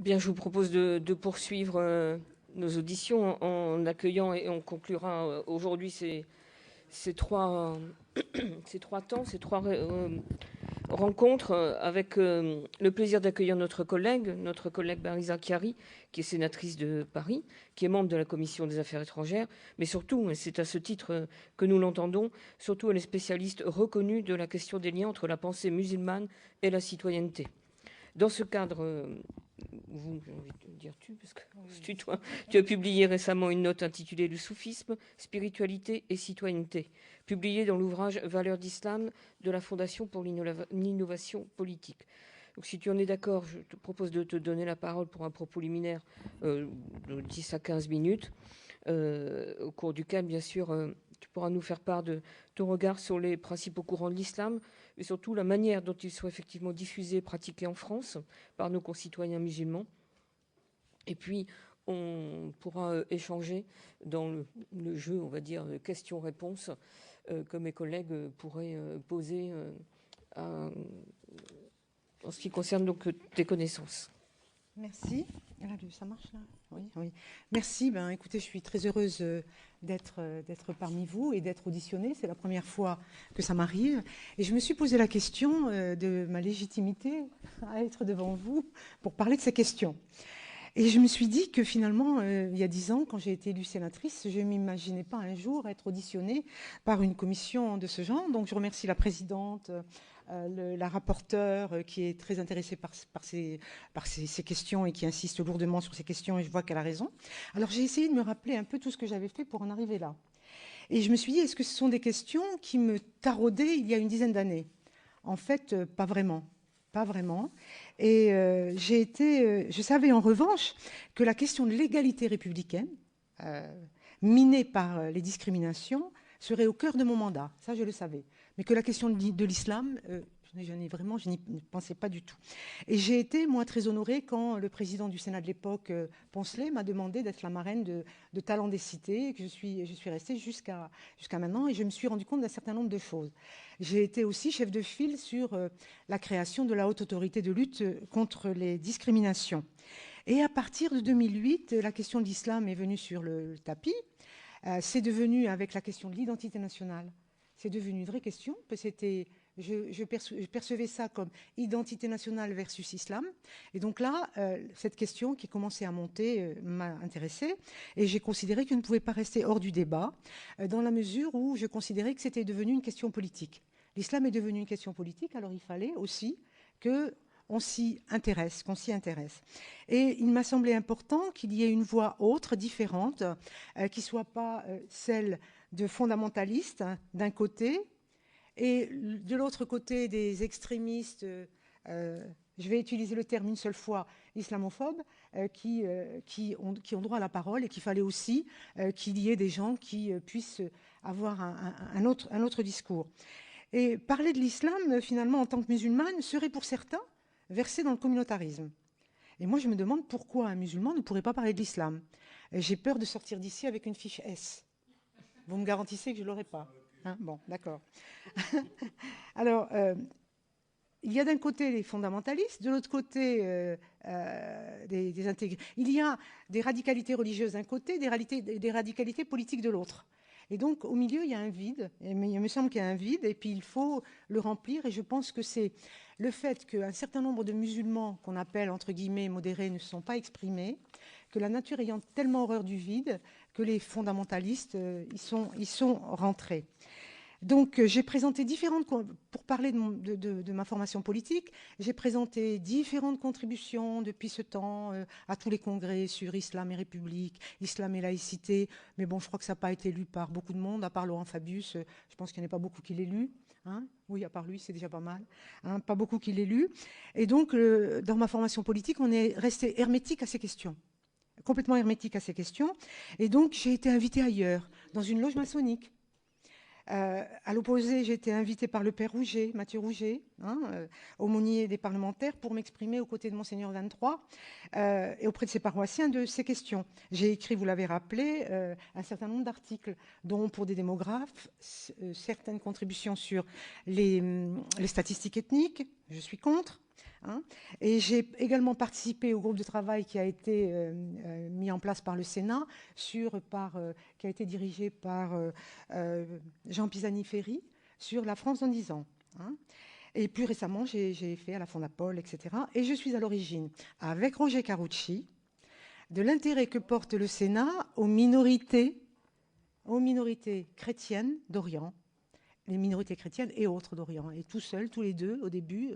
Bien, je vous propose de poursuivre nos auditions en accueillant, et on conclura aujourd'hui ces trois, ces trois rencontres avec le plaisir d'accueillir notre collègue Barisa Chiari, qui est sénatrice de Paris, qui est membre de la Commission des Affaires étrangères, mais surtout, et c'est à ce titre que nous l'entendons, surtout elle est spécialiste reconnue de la question des liens entre la pensée musulmane et la citoyenneté. Dans ce cadre, j'ai envie de dire parce que c'est toi, tu as publié récemment une note intitulée Le soufisme, spiritualité et citoyenneté, publiée dans l'ouvrage Valeurs d'Islam de la Fondation pour l'innovation politique. Donc, si tu en es d'accord, je te propose de te donner la parole pour un propos liminaire de 10 à 15 minutes, au cours duquel, bien sûr, tu pourras nous faire part de ton regard sur les principaux courants de l'islam et surtout la manière dont ils sont effectivement diffusés et pratiqués en France par nos concitoyens musulmans. Et puis, on pourra échanger dans le jeu, on va dire, de questions-réponses que mes collègues pourraient poser en ce qui concerne donc tes connaissances. Merci. Ça marche là ? Oui, oui. Merci. Écoutez, je suis très heureuse d'être parmi vous et d'être auditionnée. C'est la première fois que ça m'arrive. Et je me suis posé la question de ma légitimité à être devant vous pour parler de ces questions. Et je me suis dit que finalement, il y a 10 ans, quand j'ai été élue sénatrice, je ne m'imaginais pas un jour être auditionnée par une commission de ce genre. Donc je remercie la présidente, la rapporteure qui est très intéressée par ces questions et qui insiste lourdement sur ces questions, et je vois qu'elle a raison. Alors j'ai essayé de me rappeler un peu tout ce que j'avais fait pour en arriver là. Et je me suis dit, est-ce que ce sont des questions qui me taraudaient il y a une dizaine d'années ? En fait, pas vraiment. Pas vraiment. Et je savais en revanche que la question de l'égalité républicaine, minée par les discriminations, serait au cœur de mon mandat. Ça, je le savais. Mais que la question de l'islam, je n'y pensais pas du tout. Et j'ai été, moi, très honorée quand le président du Sénat de l'époque, Poncelet, m'a demandé d'être la marraine de Talents des Cités, et que je suis restée jusqu'à maintenant, et je me suis rendu compte d'un certain nombre de choses. J'ai été aussi chef de file sur la création de la Haute Autorité de lutte contre les discriminations. Et à partir de 2008, la question de l'islam est venue sur le tapis. C'est devenu, avec la question de l'identité nationale, c'est devenu une vraie question. Je percevais ça comme identité nationale versus islam. Et donc là, cette question qui commençait à monter m'a intéressée. Et j'ai considéré que je ne pouvais pas rester hors du débat, dans la mesure où je considérais que c'était devenu une question politique. L'islam est devenu une question politique, alors il fallait aussi qu'on s'y intéresse. Et il m'a semblé important qu'il y ait une voix autre, différente, qui ne soit pas celle de fondamentalistes d'un côté, et de l'autre côté des extrémistes, je vais utiliser le terme une seule fois, islamophobes, qui ont droit à la parole, et qu'il fallait aussi qu'il y ait des gens qui puissent avoir un autre discours. Et parler de l'islam, finalement, en tant que musulmane, serait pour certains verser dans le communautarisme. Et moi, je me demande pourquoi un musulman ne pourrait pas parler de l'islam. J'ai peur de sortir d'ici avec une fiche S. Vous me garantissez que je ne l'aurai pas, hein ? Bon, d'accord. Alors, il y a d'un côté les fondamentalistes, de l'autre côté des intégrés. Il y a des radicalités religieuses d'un côté, des radicalités politiques de l'autre. Et donc, au milieu, il y a un vide. Il me semble qu'il y a un vide, et puis il faut le remplir. Et je pense que c'est le fait qu'un certain nombre de musulmans, qu'on appelle, entre guillemets, modérés, ne se sont pas exprimés, que la nature ayant tellement horreur du vide, que les fondamentalistes y sont rentrés. Donc, j'ai présenté pour parler de ma formation politique, j'ai présenté différentes contributions depuis ce temps à tous les congrès sur Islam et République, Islam et laïcité. Mais bon, je crois que ça n'a pas été lu par beaucoup de monde, à part Laurent Fabius. Je pense qu'il n'y en a pas beaucoup qui l'aient lu. Hein ? Oui, à part lui, c'est déjà pas mal. Hein ? Pas beaucoup qui l'aient lu. Et donc, dans ma formation politique, on est resté hermétique à ces questions. Complètement hermétique à ces questions. Et donc, j'ai été invitée ailleurs, dans une loge maçonnique. À l'opposé, j'ai été invitée par le père Rouget, Mathieu Rouget, aumônier des parlementaires, pour m'exprimer aux côtés de Monseigneur 23 et auprès de ses paroissiens de ces questions. J'ai écrit, vous l'avez rappelé, un certain nombre d'articles, dont pour des démographes, certaines contributions sur les statistiques ethniques, je suis contre. hein. Et j'ai également participé au groupe de travail qui a été mis en place par le Sénat, qui a été dirigé par Jean Pisani-Ferry, sur la France dans 10 ans. Hein. Et plus récemment, j'ai fait à la Fondapol, etc. Et je suis à l'origine, avec Roger Carucci, de l'intérêt que porte le Sénat aux minorités chrétiennes d'Orient, les minorités chrétiennes et autres d'Orient. Et tout seuls, tous les deux, au début,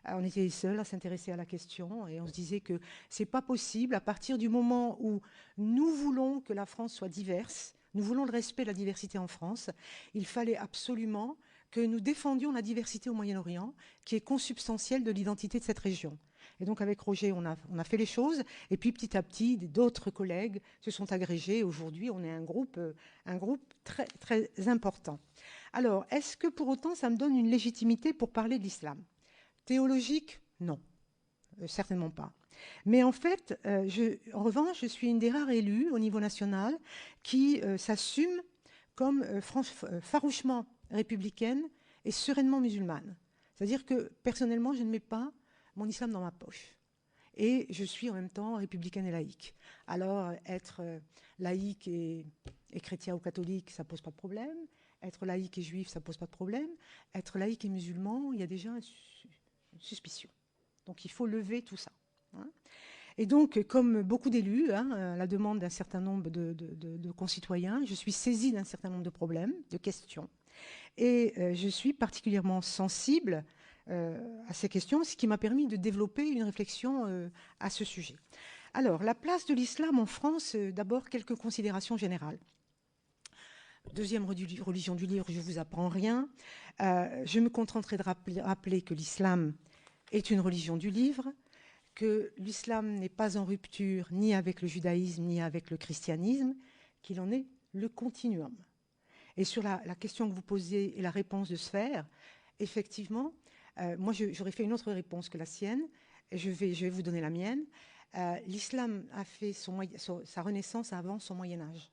on était les seuls à s'intéresser à la question et on se disait que c'est pas possible à partir du moment où nous voulons que la France soit diverse, nous voulons le respect de la diversité en France, il fallait absolument que nous défendions la diversité au Moyen-Orient, qui est consubstantielle de l'identité de cette région. Et donc avec Roger, on a fait les choses, et puis petit à petit, d'autres collègues se sont agrégés. Aujourd'hui, on est un groupe très, très important. Alors, est-ce que pour autant, ça me donne une légitimité pour parler de l'islam? Théologique, non, certainement pas. Mais en fait, en revanche, je suis une des rares élues au niveau national qui s'assume comme farouchement républicaine et sereinement musulmane. C'est-à-dire que personnellement, je ne mets pas mon islam dans ma poche. Et je suis en même temps républicaine et laïque. Alors, être laïque et chrétien ou catholique, ça ne pose pas de problème. Être laïque et juif, ça ne pose pas de problème. Être laïque et musulman, il y a déjà une suspicion. Donc, il faut lever tout ça. Hein. Et donc, comme beaucoup d'élus, à la demande d'un certain nombre de concitoyens, je suis saisie d'un certain nombre de problèmes, de questions. Et je suis particulièrement sensible à ces questions, ce qui m'a permis de développer une réflexion à ce sujet. Alors, la place de l'islam en France, d'abord quelques considérations générales. Deuxième religion du livre, je ne vous apprends rien. Je me contenterai de rappeler que l'islam est une religion du livre, que l'islam n'est pas en rupture ni avec le judaïsme ni avec le christianisme, qu'il en est le continuum. Et sur la question que vous posez et la réponse de Sphère, effectivement, moi j'aurais fait une autre réponse que la sienne, et je vais vous donner la mienne. L'islam a fait sa renaissance avant son Moyen-Âge.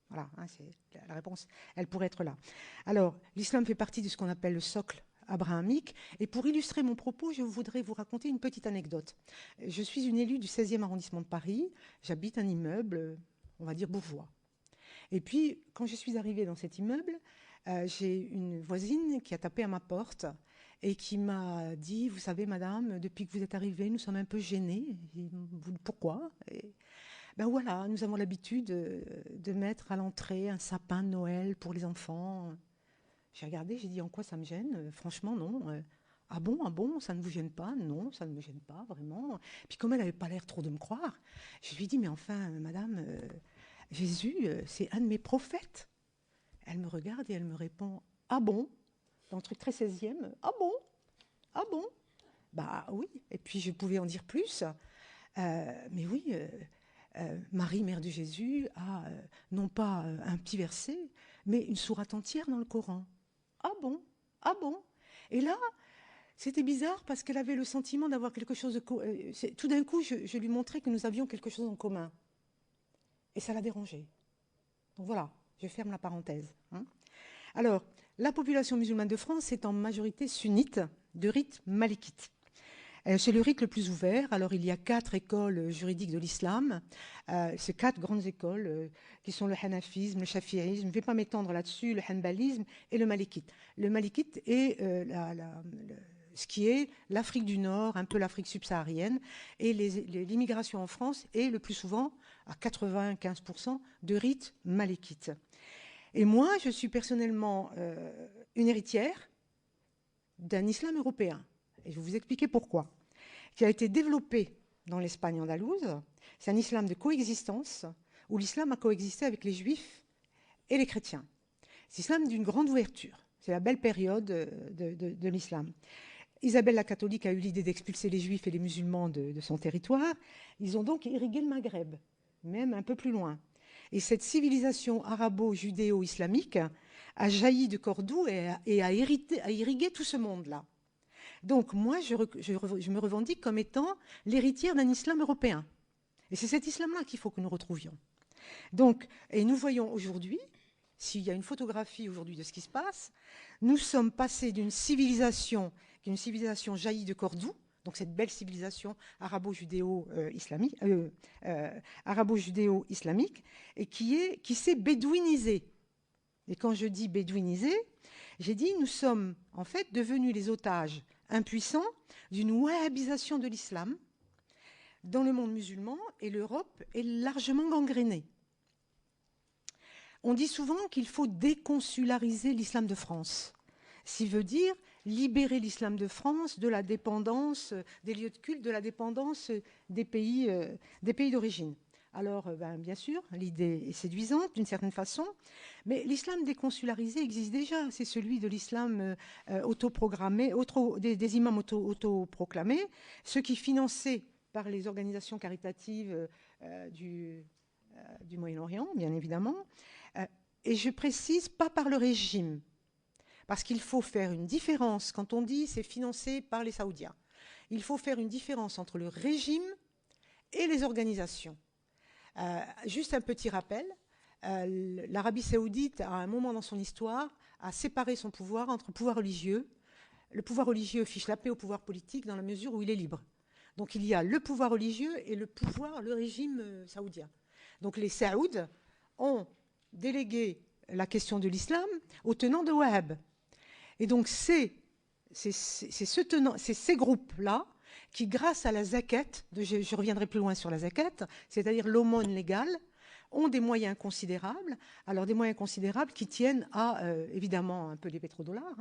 Voilà, hein, la réponse, elle pourrait être là. Alors, l'islam fait partie de ce qu'on appelle le socle abrahamique. Et pour illustrer mon propos, je voudrais vous raconter une petite anecdote. Je suis une élue du 16e arrondissement de Paris. J'habite un immeuble, on va dire bourgeois. Et puis, quand je suis arrivée dans cet immeuble, j'ai une voisine qui a tapé à ma porte et qui m'a dit, vous savez, madame, depuis que vous êtes arrivée, nous sommes un peu gênés. Pourquoi? Ben voilà, nous avons l'habitude de mettre à l'entrée un sapin de Noël pour les enfants. J'ai regardé, j'ai dit, en quoi ça me gêne? Franchement, non. Ah bon, ça ne vous gêne pas? Non, ça ne me gêne pas, vraiment. Puis comme elle n'avait pas l'air trop de me croire, je lui ai dit, mais enfin, madame, Jésus, c'est un de mes prophètes. Elle me regarde et elle me répond, ah bon? Dans le truc très 16e, ah bon? Ah bon? Bah oui, et puis je pouvais en dire plus. Mais oui... Marie, mère de Jésus, a non pas un petit verset, mais une sourate entière dans le Coran. Ah bon? Ah bon? Et là, c'était bizarre parce qu'elle avait le sentiment d'avoir quelque chose de... Tout d'un coup, je lui montrais que nous avions quelque chose en commun. Et ça l'a dérangée. Donc voilà, je ferme la parenthèse. Hein. Alors, la population musulmane de France est en majorité sunnite, de rite malikite. C'est le rite le plus ouvert. Alors, il y a 4 écoles juridiques de l'islam. C'est 4 grandes écoles qui sont le hanafisme, le shafi'isme. Je ne vais pas m'étendre là-dessus, le hanbalisme et le malikite. Le malikite est ce qui est l'Afrique du Nord, un peu l'Afrique subsaharienne. Et l'immigration en France est le plus souvent, à 95%, de rite malikite. Et moi, je suis personnellement une héritière d'un islam européen. Et je vais vous expliquer pourquoi. Qui a été développé dans l'Espagne andalouse. C'est un islam de coexistence, où l'islam a coexisté avec les juifs et les chrétiens. C'est l'islam d'une grande ouverture. C'est la belle période de l'islam. Isabelle la catholique a eu l'idée d'expulser les juifs et les musulmans de son territoire. Ils ont donc irrigué le Maghreb, même un peu plus loin. Et cette civilisation arabo-judéo-islamique a jailli de Cordoue et a irrigué tout ce monde-là. Donc moi, je me revendique comme étant l'héritière d'un islam européen. Et c'est cet islam-là qu'il faut que nous retrouvions. Donc, et nous voyons aujourd'hui, s'il y a une photographie aujourd'hui de ce qui se passe, nous sommes passés d'une civilisation qui est une civilisation jaillie de Cordoue, donc cette belle civilisation arabo-judéo-islamique, et qui s'est bédouinisée. Et quand je dis bédouinisée, j'ai dit nous sommes en fait devenus les otages impuissants d'une wahhabisation de l'islam dans le monde musulman, et l'Europe est largement gangrénée. On dit souvent qu'il faut déconsulariser l'islam de France, ce qui veut dire libérer l'islam de France de la dépendance des lieux de culte, de la dépendance des pays d'origine. Alors, bien sûr, l'idée est séduisante d'une certaine façon, mais l'islam déconsularisé existe déjà. C'est celui de l'islam autoprogrammé, des imams autoproclamés, ceux qui financés par les organisations caritatives du Moyen-Orient, bien évidemment. Et je précise, pas par le régime, parce qu'il faut faire une différence. Quand on dit c'est financé par les Saoudiens, il faut faire une différence entre le régime et les organisations. Juste un petit rappel, l'Arabie saoudite, à un moment dans son histoire, a séparé son pouvoir entre le pouvoir religieux. Le pouvoir religieux fiche la paix au pouvoir politique dans la mesure où il est libre. Donc il y a le pouvoir religieux et le régime saoudien. Donc les Saouds ont délégué la question de l'islam aux tenants de Wahhab. Et donc c'est ces groupes-là qui, grâce à la zakat, je reviendrai plus loin sur la zakat, c'est-à-dire l'aumône légale, ont des moyens considérables. Alors des moyens considérables qui tiennent à, évidemment, un peu des pétrodollars,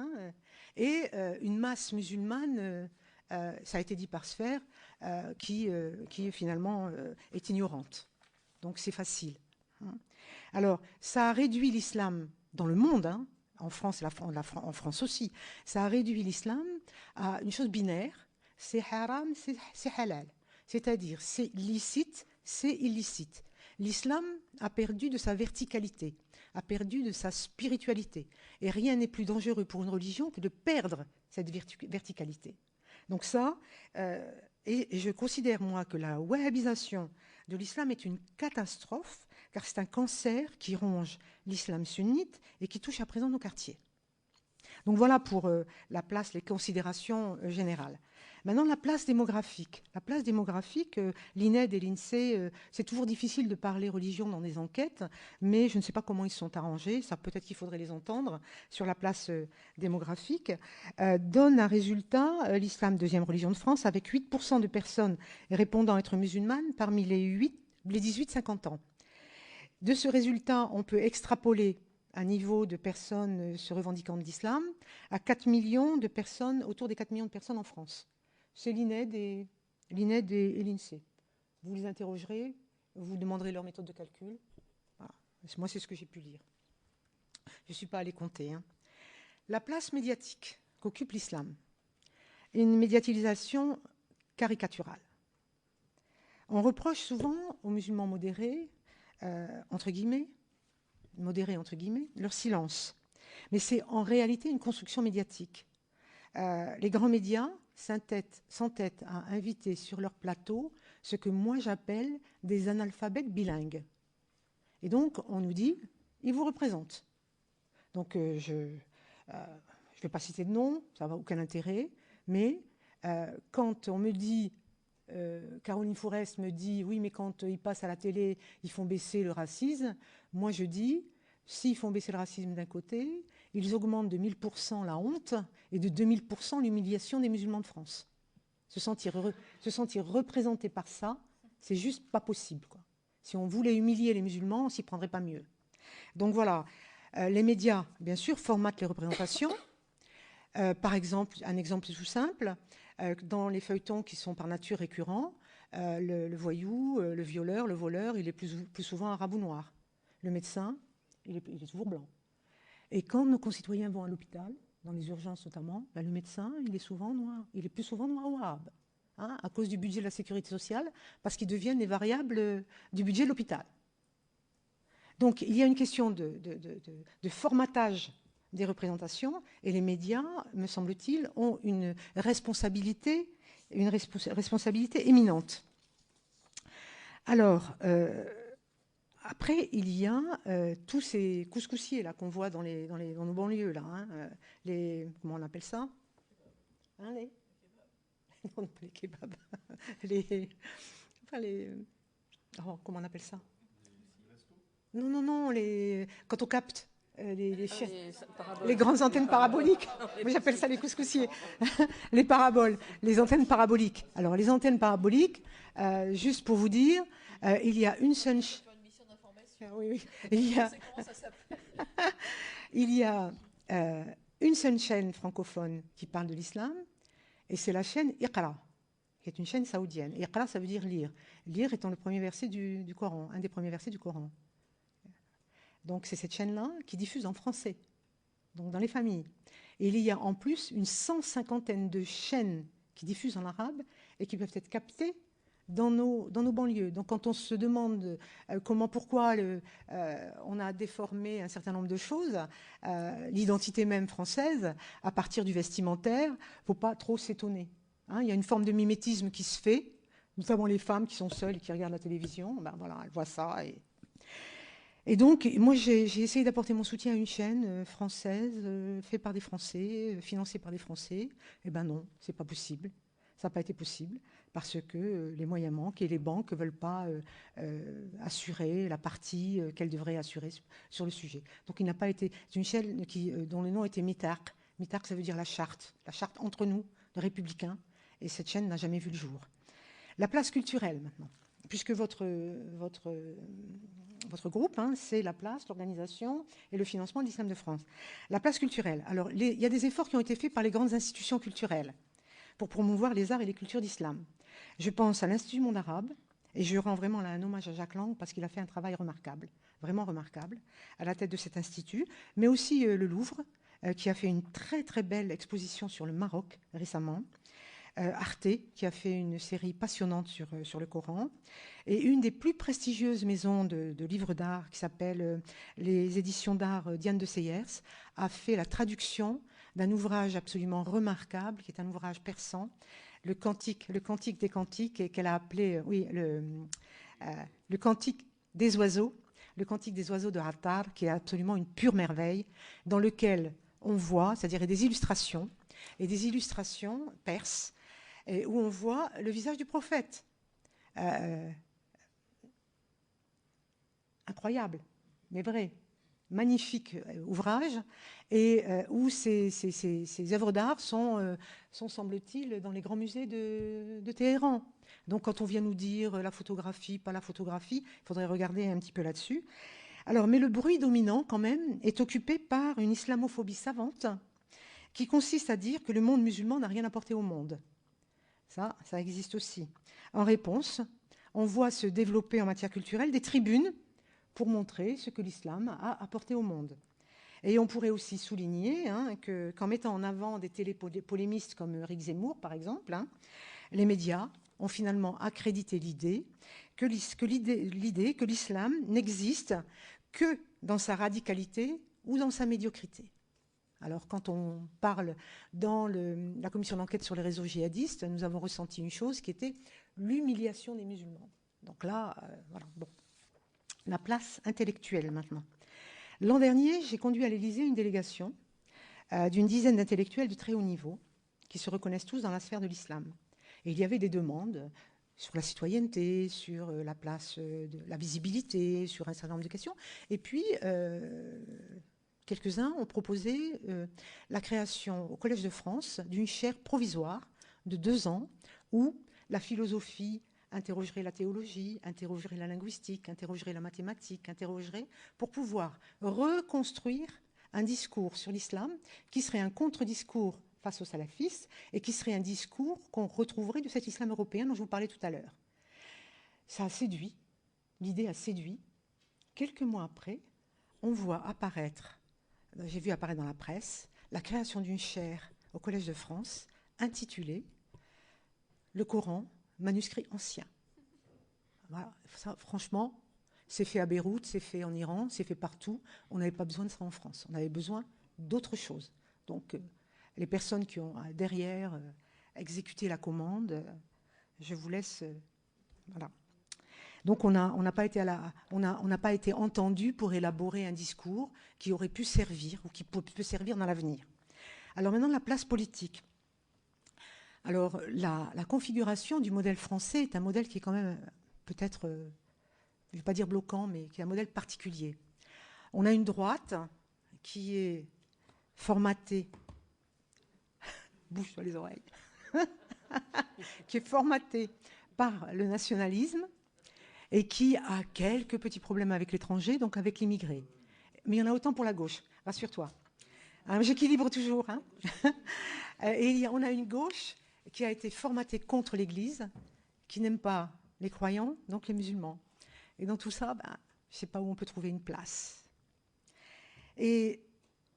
et une masse musulmane, ça a été dit par Sphère, qui finalement est ignorante. Donc c'est facile. Alors ça a réduit l'islam dans le monde, en France, en France aussi, ça a réduit l'islam à une chose binaire, c'est haram, c'est halal. C'est-à-dire, c'est licite, c'est illicite. L'islam a perdu de sa verticalité, a perdu de sa spiritualité. Et rien n'est plus dangereux pour une religion que de perdre cette verticalité. Donc ça, et je considère, moi, que la wahhabisation de l'islam est une catastrophe, car c'est un cancer qui ronge l'islam sunnite et qui touche à présent nos quartiers. Donc voilà pour la place, les considérations générales. Maintenant, la place démographique. La place démographique, l'INED et l'INSEE, c'est toujours difficile de parler religion dans des enquêtes, mais je ne sais pas comment ils sont arrangés, ça peut-être qu'il faudrait les entendre, sur la place démographique, donne un résultat, l'islam deuxième religion de France, avec 8% de personnes répondant être musulmanes parmi les 18-50 ans. De ce résultat, on peut extrapoler un niveau de personnes se revendiquant de l'islam à 4 millions de personnes, autour des 4 millions de personnes en France. C'est l'INED et l'INSEE. Vous les interrogerez, vous demanderez leur méthode de calcul. Voilà. Moi, c'est ce que j'ai pu lire. Je ne suis pas allée compter. La place médiatique qu'occupe l'islam est une médiatisation caricaturale. On reproche souvent aux musulmans modérés, entre guillemets, leur silence. Mais c'est en réalité une construction médiatique. Les grands médias s'entêtent à inviter sur leur plateau ce que moi j'appelle des analphabètes bilingues. Et donc, on nous dit, ils vous représentent. Donc, je ne vais pas citer de nom, ça n'a aucun intérêt, mais quand on me dit, Caroline Fourest me dit, oui, mais quand ils passent à la télé, ils font baisser le racisme, moi je dis, s'ils font baisser le racisme d'un côté, ils augmentent de 1000% la honte et de 2000% l'humiliation des musulmans de France. Se sentir représenté par ça, c'est juste pas possible, quoi. Si on voulait humilier les musulmans, on s'y prendrait pas mieux. Donc voilà, les médias, bien sûr, formatent les représentations. Par exemple, un exemple tout simple, dans les feuilletons qui sont par nature récurrents, le voyou, le violeur, le voleur, il est plus souvent arabe ou noir. Le médecin, il est toujours blanc. Et quand nos concitoyens vont à l'hôpital, dans les urgences notamment, le médecin, il est souvent noir. Il est plus souvent noir ou arabe, à cause du budget de la sécurité sociale, parce qu'ils deviennent les variables du budget de l'hôpital. Donc il y a une question de formatage des représentations, et les médias, me semble-t-il, ont une responsabilité éminente. Alors, après, il y a tous ces couscoussiers là qu'on voit dans nos banlieues, là, comment on appelle ça? Hein, les... Non, pas les kebabs. Les... Enfin, les... Oh, comment on appelle ça? Non, non, non, les... quand on capte les chaînes. Les grandes antennes paraboliques. Moi, j'appelle ça les couscoussiers. Les paraboles, les antennes paraboliques. Alors, les antennes paraboliques, juste pour vous dire, il y a une seule... Oui, oui. Il y a une seule chaîne francophone qui parle de l'islam, et c'est la chaîne Iqra, qui est une chaîne saoudienne. Iqra, ça veut dire lire. Lire étant le premier verset du Coran, un des premiers versets du Coran. Donc c'est cette chaîne-là qui diffuse en français, donc dans les familles. Et il y a en plus une 150aine de chaînes qui diffusent en arabe et qui peuvent être captées dans nos banlieues. Donc quand on se demande pourquoi on a déformé un certain nombre de choses, l'identité même française, à partir du vestimentaire, il ne faut pas trop s'étonner. Hein, il y a une forme de mimétisme qui se fait, notamment les femmes qui sont seules et qui regardent la télévision, ben voilà, elles voient ça. Et donc, moi, j'ai essayé d'apporter mon soutien à une chaîne française, faite par des Français, financée par des Français. Eh ben non, c'est pas possible. Ça n'a pas été possible parce que les moyens manquent et les banques ne veulent pas assurer la partie qu'elles devraient assurer sur le sujet. Donc, il n'a pas été. C'est une chaîne dont le nom était MITARC. MITARC, ça veut dire la charte entre nous, les républicains. Et cette chaîne n'a jamais vu le jour. La place culturelle, maintenant. Puisque votre groupe, hein, c'est la place, l'organisation et le financement de l'Islam de France. La place culturelle. Alors, il y a des efforts qui ont été faits par les grandes institutions culturelles pour promouvoir les arts et les cultures d'islam. Je pense à l'Institut Monde Arabe, et je rends vraiment là un hommage à Jacques Lang parce qu'il a fait un travail remarquable, vraiment remarquable, à la tête de cet institut, mais aussi le Louvre, qui a fait une très très belle exposition sur le Maroc récemment, Arte, qui a fait une série passionnante sur le Coran, et une des plus prestigieuses maisons de livres d'art, qui s'appelle les éditions d'art Diane de Seyers, a fait la traduction d'un ouvrage absolument remarquable, qui est un ouvrage persan, le Cantique des Cantiques, et qu'elle a appelé, le Cantique des oiseaux, le Cantique des oiseaux de Attar, qui est absolument une pure merveille, dans lequel on voit, c'est-à-dire des illustrations perses, et où on voit le visage du prophète. Incroyable, mais vrai. Magnifique ouvrage, et où ces œuvres d'art sont semble-t-il, dans les grands musées de Téhéran. Donc quand on vient nous dire la photographie, pas la photographie, il faudrait regarder un petit peu là-dessus. Alors, mais le bruit dominant, quand même, est occupé par une islamophobie savante qui consiste à dire que le monde musulman n'a rien apporté au monde. Ça existe aussi. En réponse, on voit se développer en matière culturelle des tribunes pour montrer ce que l'islam a apporté au monde. Et on pourrait aussi souligner qu'en mettant en avant des télépolémistes comme Eric Zemmour, par exemple, les médias ont finalement accrédité l'idée que l'islam n'existe que dans sa radicalité ou dans sa médiocrité. Alors, quand on parle dans la commission d'enquête sur les réseaux djihadistes, nous avons ressenti une chose qui était l'humiliation des musulmans. Donc là, voilà, bon. La place intellectuelle, maintenant. L'an dernier, j'ai conduit à l'Élysée une délégation d'une dizaine d'intellectuels de très haut niveau qui se reconnaissent tous dans la sphère de l'islam. Et il y avait des demandes sur la citoyenneté, sur la place de la visibilité, sur un certain nombre de questions. Et puis, quelques-uns ont proposé la création au Collège de France d'une chaire provisoire de 2 ans où la philosophie interrogerait la théologie, interrogerait la linguistique, interrogerait la mathématique, interrogerait pour pouvoir reconstruire un discours sur l'islam qui serait un contre-discours face aux salafistes et qui serait un discours qu'on retrouverait de cet islam européen dont je vous parlais tout à l'heure. Ça a séduit, l'idée a séduit. Quelques mois après, on voit apparaître, j'ai vu apparaître dans la presse, la création d'une chaire au Collège de France intitulée « Le Coran, manuscrit ancien ». Voilà, ça, franchement, c'est fait à Beyrouth, c'est fait en Iran, c'est fait partout. On n'avait pas besoin de ça en France. On avait besoin d'autre chose. Donc, les personnes qui ont derrière exécuté la commande, je vous laisse... voilà. Donc, on n'a pas été entendu pour élaborer un discours qui aurait pu servir ou qui peut servir dans l'avenir. Alors maintenant, la place politique. Alors, la configuration du modèle français est un modèle qui est quand même peut-être, je ne vais pas dire bloquant, mais qui est un modèle particulier. On a une droite qui est formatée, bouge sur les oreilles, qui est formatée par le nationalisme et qui a quelques petits problèmes avec l'étranger, donc avec l'immigré. Mais il y en a autant pour la gauche, rassure-toi. Hein, j'équilibre toujours. Hein. Et on a une gauche qui a été formatée contre l'Église, qui n'aime pas les croyants, donc les musulmans. Et dans tout ça, je ne sais pas où on peut trouver une place. Et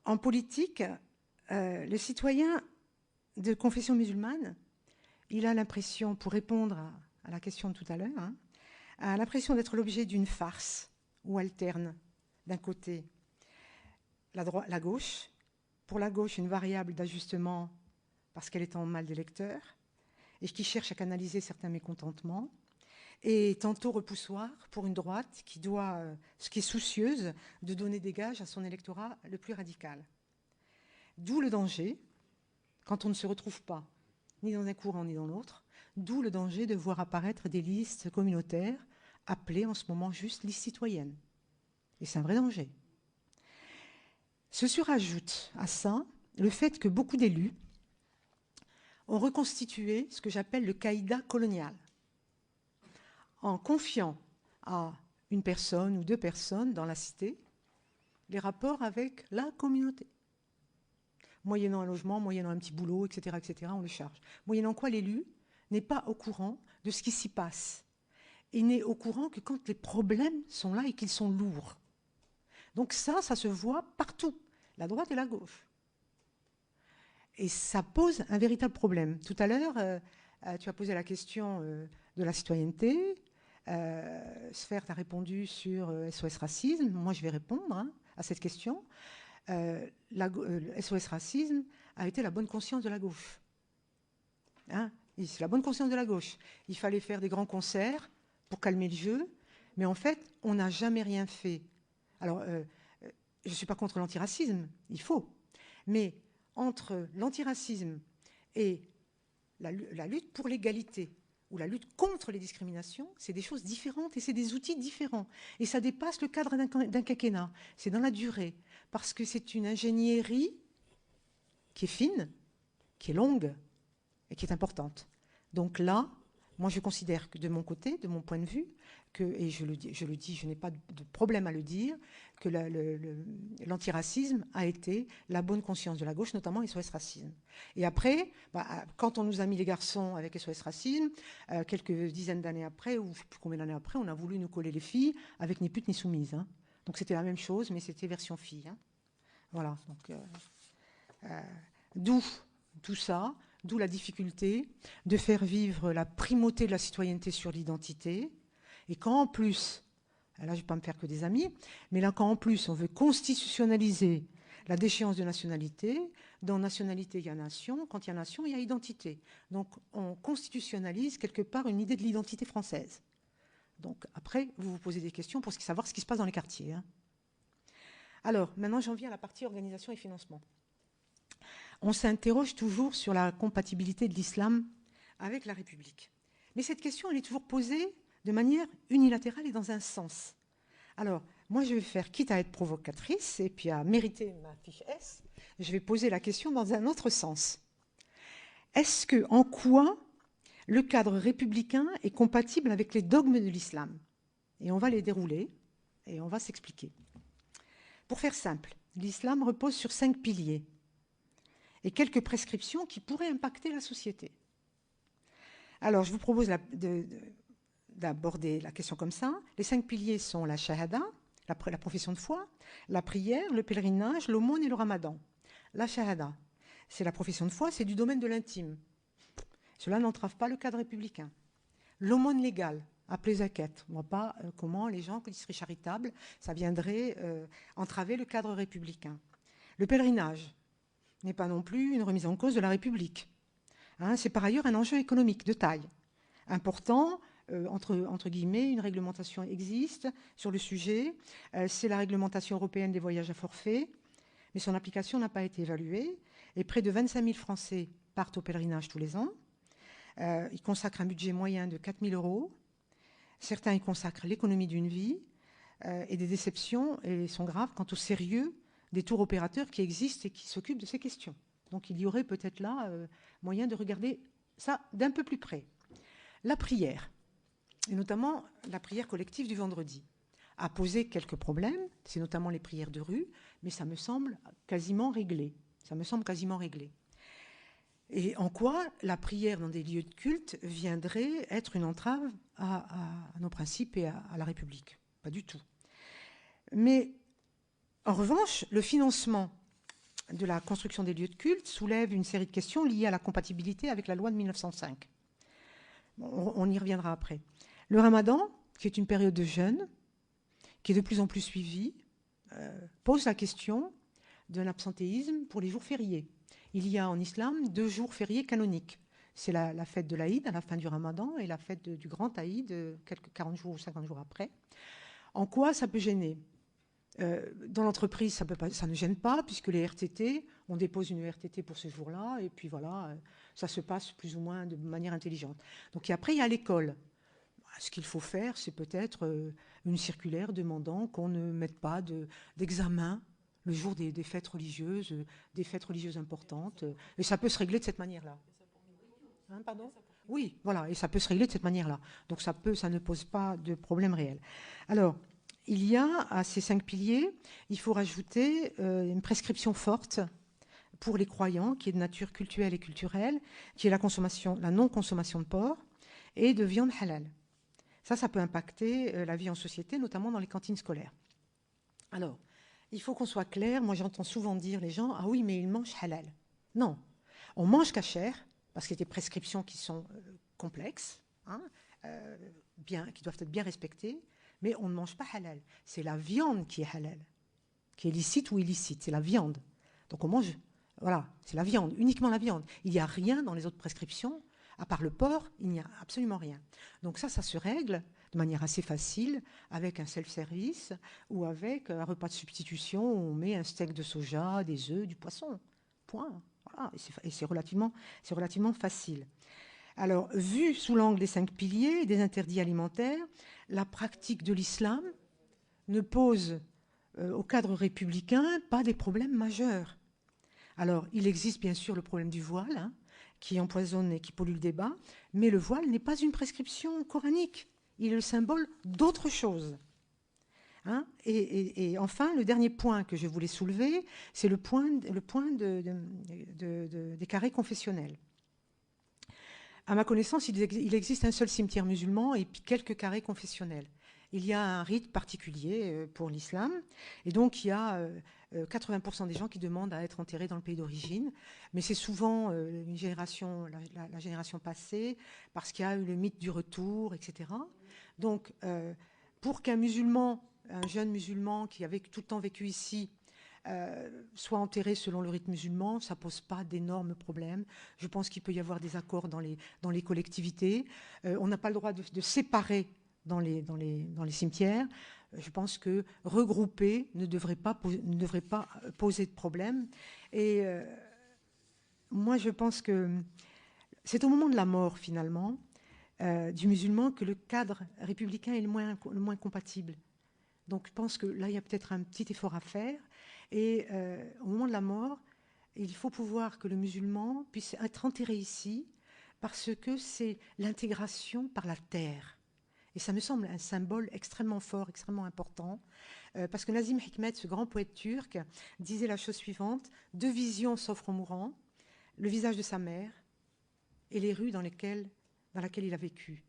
en politique, le citoyen de confession musulmane, il a l'impression, pour répondre à la question de tout à l'heure, hein, a l'impression d'être l'objet d'une farce où alterne d'un côté la gauche, pour la gauche une variable d'ajustement parce qu'elle est en mal d'électeur et qui cherche à canaliser certains mécontentements, et tantôt repoussoir pour une droite qui est soucieuse de donner des gages à son électorat le plus radical. D'où le danger, quand on ne se retrouve pas ni dans un courant ni dans l'autre, d'où le danger de voir apparaître des listes communautaires appelées en ce moment juste listes citoyennes. Et c'est un vrai danger. Se surajoute à ça le fait que beaucoup d'élus ont reconstitué ce que j'appelle le caïda colonial, en confiant à une personne ou deux personnes dans la cité les rapports avec la communauté. Moyennant un logement, moyennant un petit boulot, etc., on le charge. Moyennant quoi l'élu n'est pas au courant de ce qui s'y passe. Il n'est au courant que quand les problèmes sont là et qu'ils sont lourds. Donc ça se voit partout, la droite et la gauche. Et ça pose un véritable problème. Tout à l'heure, tu as posé la question de la citoyenneté. Sphère, tu as répondu sur SOS Racisme. Moi, je vais répondre à cette question. SOS Racisme a été la bonne conscience de la gauche. Hein, c'est la bonne conscience de la gauche. Il fallait faire des grands concerts pour calmer le jeu, mais en fait, on n'a jamais rien fait. Alors, je ne suis pas contre l'antiracisme, il faut. Mais entre l'antiracisme et la lutte pour l'égalité ou la lutte contre les discriminations, c'est des choses différentes et c'est des outils différents. Et ça dépasse le cadre d'un quinquennat. C'est dans la durée. Parce que c'est une ingénierie qui est fine, qui est longue et qui est importante. Donc là, moi je considère que de mon côté, de mon point de vue, et je le dis, je n'ai pas de problème à le dire, que l'antiracisme a été la bonne conscience de la gauche, notamment SOS Racisme. Et après, quand on nous a mis les garçons avec SOS Racisme, quelques dizaines d'années après, ou je ne sais plus combien d'années après, on a voulu nous coller les filles avec Ni pute ni soumise. Hein. Donc c'était la même chose, mais c'était version fille. Hein. Voilà. Donc, d'où tout ça, d'où la difficulté de faire vivre la primauté de la citoyenneté sur l'identité. Et quand en plus, là je ne vais pas me faire que des amis, mais là quand en plus on veut constitutionnaliser la déchéance de nationalité, dans nationalité il y a nation, quand il y a nation il y a identité. Donc on constitutionnalise quelque part une idée de l'identité française. Donc après, vous vous posez des questions pour savoir ce qui se passe dans les quartiers. Hein. Alors, maintenant j'en viens à la partie organisation et financement. On s'interroge toujours sur la compatibilité de l'islam avec la République. Mais cette question, elle est toujours posée de manière unilatérale et dans un sens. Alors, moi, je vais faire, quitte à être provocatrice et puis à mériter ma fiche S, je vais poser la question dans un autre sens. En quoi le cadre républicain est compatible avec les dogmes de l'islam? Et on va les dérouler et on va s'expliquer. Pour faire simple, l'islam repose sur 5 piliers et quelques prescriptions qui pourraient impacter la société. Alors, je vous propose d'aborder la question comme ça. Les 5 piliers sont la shahada, la profession de foi, la prière, le pèlerinage, l'aumône et le ramadan. La shahada, c'est la profession de foi, c'est du domaine de l'intime. Cela n'entrave pas le cadre républicain. L'aumône légale, appelée zakat. On ne voit pas comment les gens qui seraient charitables, ça viendrait entraver le cadre républicain. Le pèlerinage n'est pas non plus une remise en cause de la République. Hein, c'est par ailleurs un enjeu économique de taille important. Entre guillemets, une réglementation existe sur le sujet. C'est la réglementation européenne des voyages à forfait, mais son application n'a pas été évaluée. Et près de 25 000 Français partent au pèlerinage tous les ans. Ils consacrent un budget moyen de 4 000 €. Certains y consacrent l'économie d'une vie et des déceptions, et sont graves quant au sérieux des tours opérateurs qui existent et qui s'occupent de ces questions. Donc il y aurait peut-être là moyen de regarder ça d'un peu plus près. La prière, et notamment la prière collective du vendredi, a posé quelques problèmes, c'est notamment les prières de rue, mais ça me semble quasiment réglé. Et en quoi la prière dans des lieux de culte viendrait être une entrave à nos principes et à la République? Pas du tout. Mais en revanche, le financement de la construction des lieux de culte soulève une série de questions liées à la compatibilité avec la loi de 1905. On y reviendra après. Le ramadan, qui est une période de jeûne, qui est de plus en plus suivie, pose la question d'un absentéisme pour les jours fériés. Il y a en islam 2 jours fériés canoniques. C'est la fête de l'Aïd à la fin du ramadan et la fête du grand Aïd, quelques 40 jours ou 50 jours après. En quoi ça peut gêner ? Dans l'entreprise, ça ne gêne pas, puisque les RTT, on dépose une RTT pour ce jour-là, et puis voilà, ça se passe plus ou moins de manière intelligente. Donc après, il y a l'école. Ce qu'il faut faire, c'est peut-être une circulaire demandant qu'on ne mette pas d'examen le jour des fêtes religieuses importantes. Et ça peut se régler de cette manière-là. Hein, pardon ? Oui, voilà, et ça peut se régler de cette manière-là. Donc ça ne pose pas de problème réel. Alors, il y a à ces 5 piliers, il faut rajouter une prescription forte pour les croyants, qui est de nature cultuelle et culturelle, qui est la non-consommation de porc et de viande halal. Ça peut impacter la vie en société, notamment dans les cantines scolaires. Alors, il faut qu'on soit clair. Moi, j'entends souvent dire les gens, ah oui, mais ils mangent halal. Non, on mange kasher, parce qu'il y a des prescriptions qui sont complexes, hein, qui doivent être bien respectées, mais on ne mange pas halal. C'est la viande qui est halal, qui est licite ou illicite, c'est la viande. Donc on mange, voilà, c'est la viande, uniquement la viande. Il n'y a rien dans les autres prescriptions, à part le porc, il n'y a absolument rien. Donc ça se règle de manière assez facile avec un self-service ou avec un repas de substitution où on met un steak de soja, des œufs, du poisson. Point. Voilà. Et c'est relativement facile. Alors, vu sous l'angle des 5 piliers et des interdits alimentaires, la pratique de l'islam ne pose au cadre républicain pas des problèmes majeurs. Alors, il existe bien sûr le problème du voile, hein, qui empoisonne et qui pollue le débat, mais le voile n'est pas une prescription coranique. Il est le symbole d'autre chose. Hein, et enfin, le dernier point que je voulais soulever, c'est le point des carrés confessionnels. À ma connaissance, il existe un seul cimetière musulman et puis quelques carrés confessionnels. Il y a un rite particulier pour l'islam, et donc il y a 80% des gens qui demandent à être enterrés dans le pays d'origine, mais c'est souvent la génération passée, parce qu'il y a eu le mythe du retour, etc. Donc, pour qu'un jeune musulman qui avait tout le temps vécu ici, soit enterré selon le rite musulman, ça ne pose pas d'énormes problèmes. Je pense qu'il peut y avoir des accords dans les collectivités. On n'a pas le droit de séparer dans les cimetières. Je pense que regrouper ne devrait pas poser de problème. Et moi, je pense que c'est au moment de la mort, finalement, du musulman que le cadre républicain est le moins compatible. Donc je pense que là, il y a peut-être un petit effort à faire. Et au moment de la mort, il faut pouvoir que le musulman puisse être enterré ici, parce que c'est l'intégration par la terre. Et ça me semble un symbole extrêmement fort, extrêmement important, parce que Nazim Hikmet, ce grand poète turc, disait la chose suivante: 2 visions s'offrent au mourant, le visage de sa mère et les rues dans laquelle il a vécu.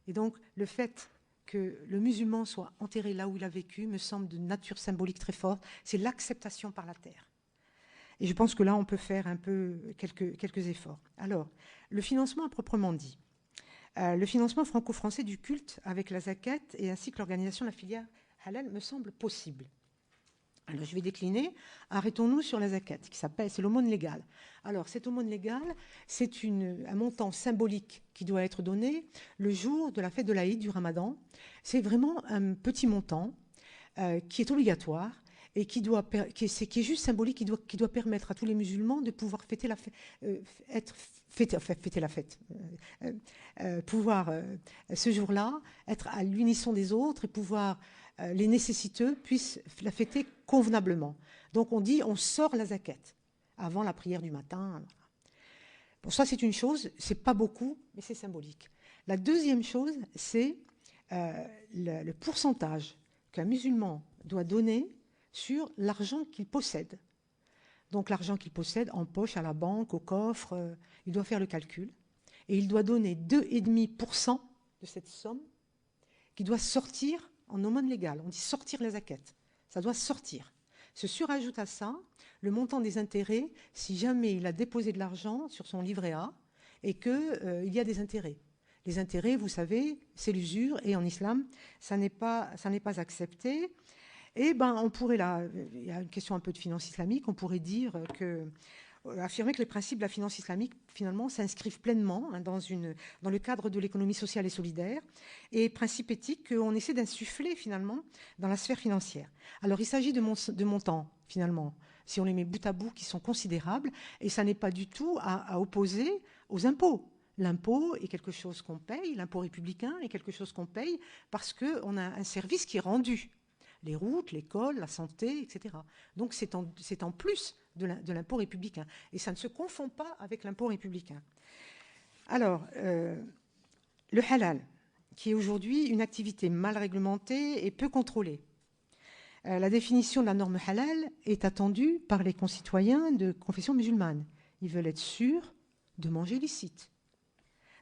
Et donc le fait que le musulman soit enterré là où il a vécu me semble de nature symbolique très forte. C'est l'acceptation par la terre. Et je pense que là, on peut faire un peu quelques efforts. Alors, le financement à proprement dit. Le financement franco-français du culte avec la zakat et ainsi que l'organisation de la filière halal me semble possible. Alors, je vais décliner. Arrêtons-nous sur la zakat, c'est l'aumône légale. Alors, cette aumône légale, c'est un montant symbolique qui doit être donné le jour de la fête de l'Aïd, du Ramadan. C'est vraiment un petit montant qui est obligatoire et qui est juste symbolique, qui doit permettre à tous les musulmans de pouvoir fêter la fête, pouvoir ce jour-là être à l'unisson des autres et pouvoir les nécessiteux puissent la fêter convenablement. Donc on dit on sort la zakat avant la prière du matin. Bon, ça c'est une chose, c'est pas beaucoup, mais c'est symbolique. La deuxième chose, c'est le pourcentage qu'un musulman doit donner sur l'argent qu'il possède. Donc l'argent qu'il possède en poche, à la banque, au coffre, il doit faire le calcul. Et il doit donner 2,5% de cette somme qui doit sortir en aumône légale. On dit sortir les zakat. Ça doit sortir. Se surajoute à ça le montant des intérêts si jamais il a déposé de l'argent sur son livret A et qu'il y a des intérêts. Les intérêts, vous savez, c'est l'usure et en islam, ça n'est pas accepté. Et on pourrait là, il y a une question un peu de finance islamique, on pourrait dire affirmer que les principes de la finance islamique, finalement, s'inscrivent pleinement dans le cadre de l'économie sociale et solidaire, et principes éthiques qu'on essaie d'insuffler, finalement, dans la sphère financière. Alors, il s'agit de montants, finalement, si on les met bout à bout, qui sont considérables, et ça n'est pas du tout à opposer aux impôts. L'impôt est quelque chose qu'on paye, l'impôt républicain est quelque chose qu'on paye parce qu'on a un service qui est rendu. Les routes, l'école, la santé, etc. Donc c'est en plus de l'impôt républicain. Et ça ne se confond pas avec l'impôt républicain. Alors, le halal, qui est aujourd'hui une activité mal réglementée et peu contrôlée. La définition de la norme halal est attendue par les concitoyens de confession musulmane. Ils veulent être sûrs de manger licite.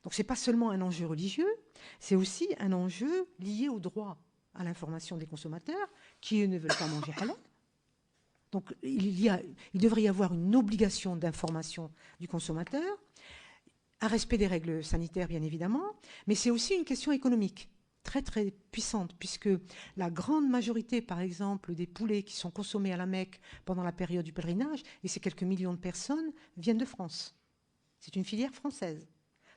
Donc ce n'est pas seulement un enjeu religieux, c'est aussi un enjeu lié au droit à l'information des consommateurs qui ne veulent pas manger halal. Donc il devrait y avoir une obligation d'information du consommateur, un respect des règles sanitaires bien évidemment, mais c'est aussi une question économique très très puissante puisque la grande majorité par exemple des poulets qui sont consommés à la Mecque pendant la période du pèlerinage, et ces quelques millions de personnes, viennent de France. C'est une filière française.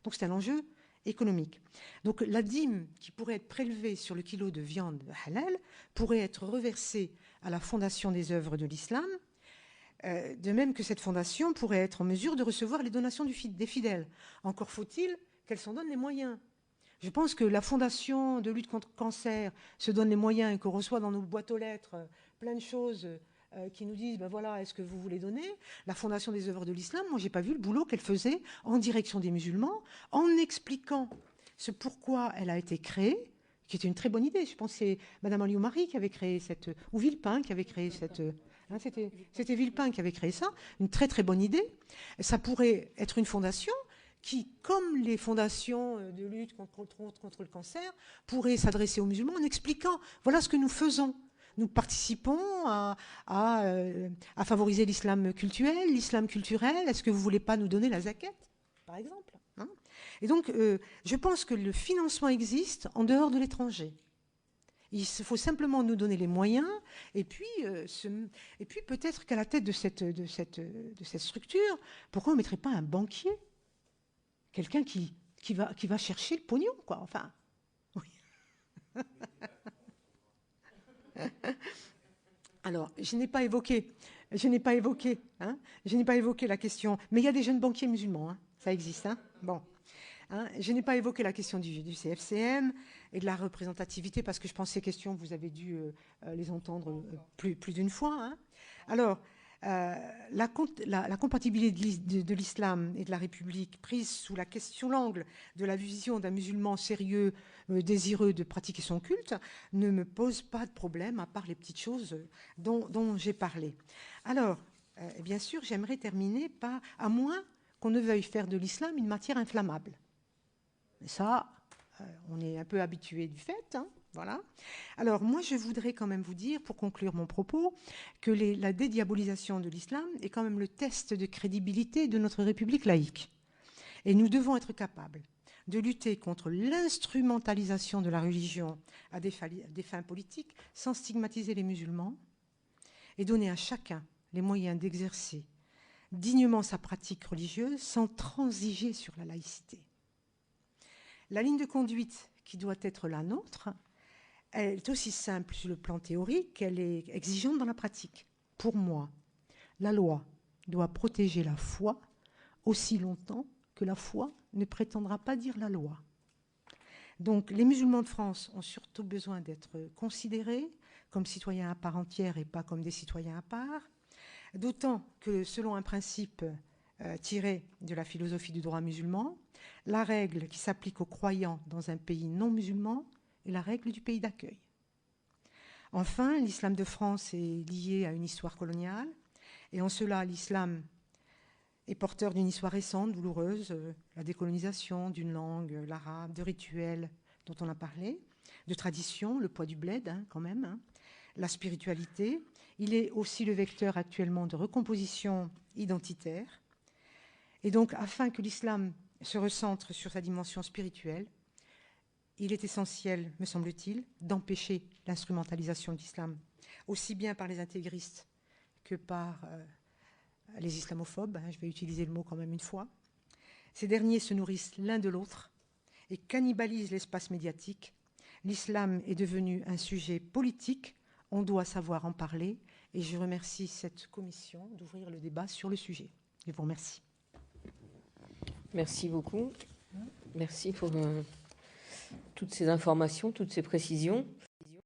Donc c'est un enjeu économique. Donc la dîme qui pourrait être prélevée sur le kilo de viande halal pourrait être reversée à la Fondation des œuvres de l'islam, de même que cette fondation pourrait être en mesure de recevoir les donations des fidèles. Encore faut-il qu'elle s'en donne les moyens. Je pense que la Fondation de lutte contre le cancer se donne les moyens et qu'on reçoit dans nos boîtes aux lettres plein de choses qui nous disent, voilà, est-ce que vous voulez donner? La Fondation des œuvres de l'islam, moi, j'ai pas vu le boulot qu'elle faisait en direction des musulmans, en expliquant ce pourquoi elle a été créée, qui était une très bonne idée. Je pense que c'est Madame Alioumari qui avait créé ou Villepin qui avait créé c'était Villepin qui avait créé ça, une très très bonne idée. Ça pourrait être une fondation qui, comme les fondations de lutte contre le cancer, pourrait s'adresser aux musulmans en expliquant, voilà ce que nous faisons. Nous participons à favoriser l'islam cultuel, l'islam culturel. Est-ce que vous ne voulez pas nous donner la zakat, par exemple, hein? Et donc, je pense que le financement existe en dehors de l'étranger. Il faut simplement nous donner les moyens, et puis peut-être qu'à la tête de cette structure, pourquoi on ne mettrait pas un banquier? Quelqu'un qui va chercher le pognon, quoi. Enfin, oui. Alors, je n'ai pas évoqué la question, mais il y a des jeunes banquiers musulmans, hein, ça existe, hein, bon. Hein, je n'ai pas évoqué la question du CFCM et de la représentativité parce que je pense que ces questions, vous avez dû les entendre plus d'une fois. Hein. Alors, la compatibilité de l'islam et de la République prise sous l'angle de la vision d'un musulman sérieux, désireux de pratiquer son culte, ne me pose pas de problème à part les petites choses dont j'ai parlé. Alors, bien sûr, j'aimerais terminer par, à moins qu'on ne veuille faire de l'islam une matière inflammable. Et ça, on est un peu habitué du fait, hein, voilà. Alors moi, je voudrais quand même vous dire, pour conclure mon propos, que la dédiabolisation de l'islam est quand même le test de crédibilité de notre République laïque. Et nous devons être capables de lutter contre l'instrumentalisation de la religion à des fins politiques sans stigmatiser les musulmans et donner à chacun les moyens d'exercer dignement sa pratique religieuse sans transiger sur la laïcité. La ligne de conduite qui doit être la nôtre, elle est aussi simple sur le plan théorique qu'elle est exigeante dans la pratique. Pour moi, la loi doit protéger la foi aussi longtemps que la foi ne prétendra pas dire la loi. Donc les musulmans de France ont surtout besoin d'être considérés comme citoyens à part entière et pas comme des citoyens à part, d'autant que selon un principe tiré de la philosophie du droit musulman, la règle qui s'applique aux croyants dans un pays non musulman est la règle du pays d'accueil. Enfin, l'islam de France est lié à une histoire coloniale, et en cela, l'islam est porteur d'une histoire récente, douloureuse, la décolonisation d'une langue, l'arabe, de rituels dont on a parlé, de traditions, le poids du bled quand même, la spiritualité. Il est aussi le vecteur actuellement de recomposition identitaire. Et donc, afin que l'islam se recentre sur sa dimension spirituelle, il est essentiel, me semble-t-il, d'empêcher l'instrumentalisation de l'islam, aussi bien par les intégristes que par les islamophobes, je vais utiliser le mot quand même une fois. Ces derniers se nourrissent l'un de l'autre et cannibalisent l'espace médiatique. L'islam est devenu un sujet politique, on doit savoir en parler, et je remercie cette commission d'ouvrir le débat sur le sujet. Je vous remercie. Merci beaucoup. Merci pour toutes ces informations, toutes ces précisions.